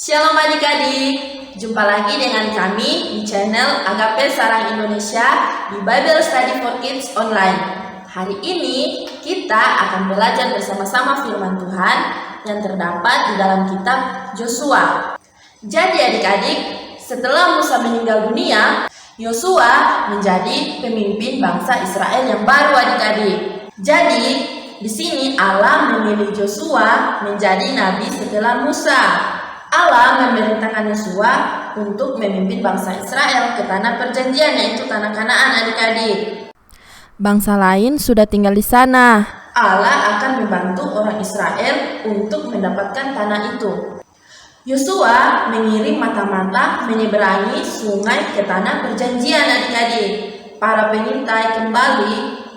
Shalom adik-adik, jumpa lagi dengan kami di channel Agape Sarang Indonesia di Bible Study for Kids Online. Hari ini kita akan belajar bersama-sama firman Tuhan yang terdapat di dalam kitab Yosua. Jadi adik-adik, setelah Musa meninggal dunia, Yosua menjadi pemimpin bangsa Israel yang baru adik-adik. Jadi di sini Allah memilih Yosua menjadi nabi setelah Musa. Allah memerintahkan Yosua untuk memimpin bangsa Israel ke tanah perjanjian, yaitu tanah Kanaan adik-adik. Bangsa lain sudah tinggal di sana. Allah akan membantu orang Israel untuk mendapatkan tanah itu. Yosua mengirim mata-mata menyeberangi sungai ke tanah perjanjian adik-adik. Para pengintai kembali,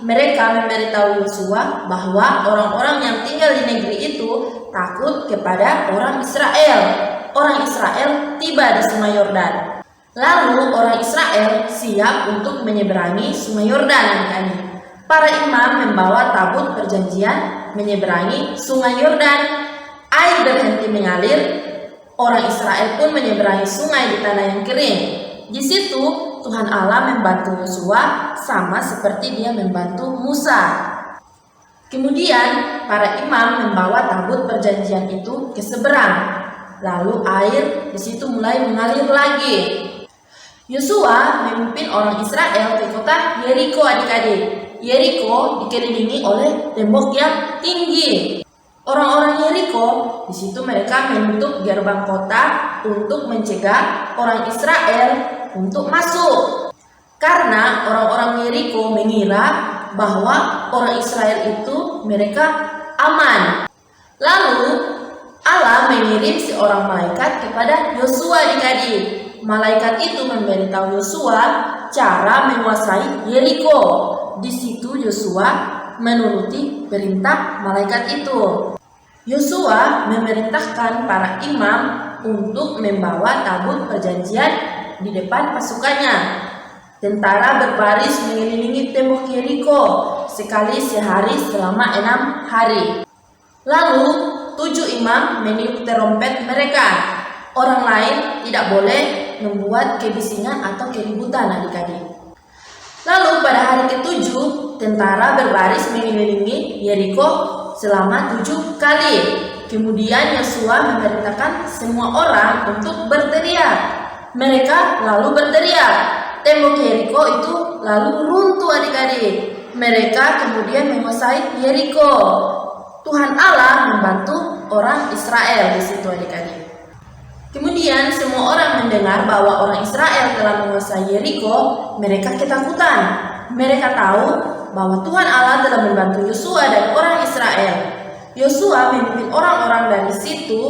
mereka memberitahu Yosua bahwa orang-orang yang tinggal di negeri itu takut kepada orang Israel. Orang Israel tiba di Sungai Yordan. Lalu orang Israel siap untuk menyeberangi Sungai Yordan adik-adik. Para imam membawa tabut perjanjian menyeberangi Sungai Yordan. Air berhenti mengalir. Orang Israel pun menyeberangi sungai di tanah yang kering. Di situ Tuhan Allah membantu Yosua sama seperti Dia membantu Musa. Kemudian para imam membawa tabut perjanjian itu ke seberang. Lalu air di situ mulai mengalir lagi. Yosua memimpin orang Israel ke kota Yeriko adik-adik. Yeriko dikelilingi oleh tembok yang tinggi. Orang-orang Yeriko di situ mereka menutup gerbang kota untuk mencegah orang Israel untuk masuk. Karena orang-orang Yeriko mengira bahwa orang Israel itu mereka aman. Lalu Allah mengirim seorang malaikat kepada Yosua adik-adik. Malaikat itu memberitahu Yosua cara menguasai Yeriko. Di situ Yosua menuruti perintah malaikat itu. Yosua memerintahkan para imam untuk membawa tabut perjanjian di depan pasukannya. Tentara berbaris mengelilingi tembok Yeriko sekali sehari selama 6 hari. Lalu 7 imam meniup terompet mereka. Orang lain tidak boleh membuat kebisingan atau keributan adik-adik. Lalu pada hari ke-7 tentara berbaris mengelilingi Yeriko selama 7 kali. Kemudian Yosua memerintahkan semua orang untuk berteriak. Mereka lalu berteriak. Tembok Yeriko itu lalu runtuh adik-adik. Mereka kemudian menguasai Yeriko. Tuhan Allah membantu orang Israel di situ adik-adik. Kemudian semua orang mendengar bahwa orang Israel telah menguasai Yeriko, mereka ketakutan. Mereka tahu bahwa Tuhan Allah telah membantu Yosua dan orang Israel. Yosua memimpin orang-orang dari situ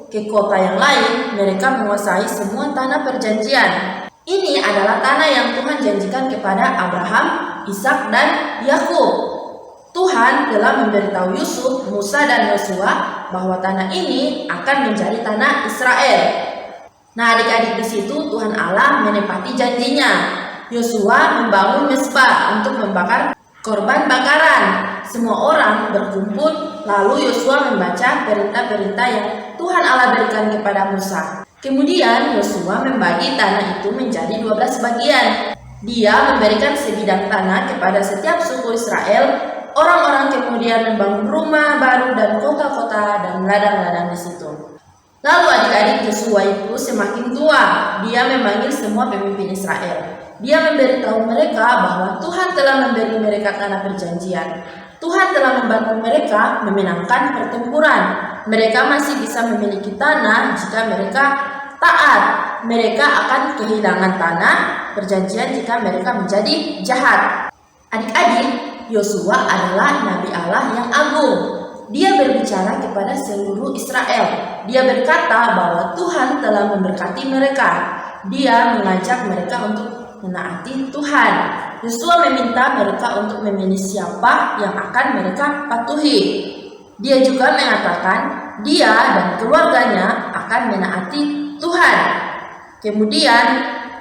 ke kota yang lain. Mereka menguasai semua tanah perjanjian. Ini adalah tanah yang Tuhan janjikan kepada Abraham, Ishak, dan Yakub. Tuhan telah memberitahu Yusuf, Musa, dan Yosua bahwa tanah ini akan menjadi tanah Israel. Nah adik-adik, di situ Tuhan Allah menepati janjinya. Yosua membangun mezbah untuk membakar korban bakaran. Semua orang berkumpul, lalu Yosua membaca perintah-perintah yang Tuhan Allah berikan kepada Musa. Kemudian Yosua membagi tanah itu menjadi 12 bagian. Dia memberikan sebidang tanah kepada setiap suku Israel. Orang-orang kemudian membangun rumah baru dan kota-kota dan ladang-ladang di situ. Lalu adik-adik, Yosua itu semakin tua. Dia memanggil semua pemimpin Israel. Dia memberitahu mereka bahwa Tuhan telah memberi mereka tanah perjanjian. Tuhan telah membantu mereka memenangkan pertempuran. Mereka masih bisa memiliki tanah jika mereka taat. Mereka akan kehilangan tanah perjanjian jika mereka menjadi jahat. Adik-adik, Yosua adalah Nabi Allah yang agung. Dia berbicara kepada seluruh Israel. Dia berkata bahwa Tuhan telah memberkati mereka. Dia mengajak mereka untuk menaati Tuhan. Yosua meminta mereka untuk memilih siapa yang akan mereka patuhi. Dia juga mengatakan dia dan keluarganya akan menaati Tuhan. Kemudian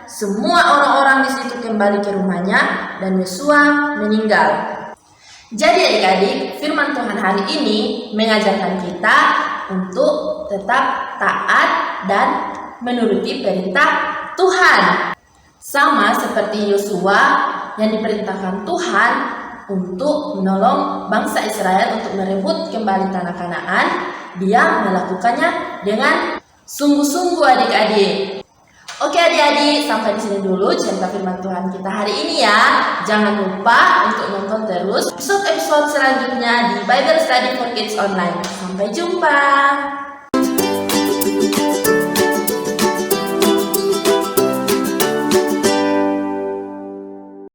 semua orang-orang di situ kembali ke rumahnya dan Yosua meninggal. Jadi adik-adik, firman Tuhan hari ini mengajarkan kita untuk tetap taat dan menuruti perintah Tuhan. Sama seperti Yosua yang diperintahkan Tuhan untuk menolong bangsa Israel untuk merebut kembali tanah Kanaan, dia melakukannya dengan sungguh-sungguh adik-adik. Oke adik-adik, sampai di sini dulu cerita firman Tuhan kita hari ini ya. Jangan lupa untuk nonton terus episode-episode selanjutnya di Bible Study for Kids Online. Sampai jumpa.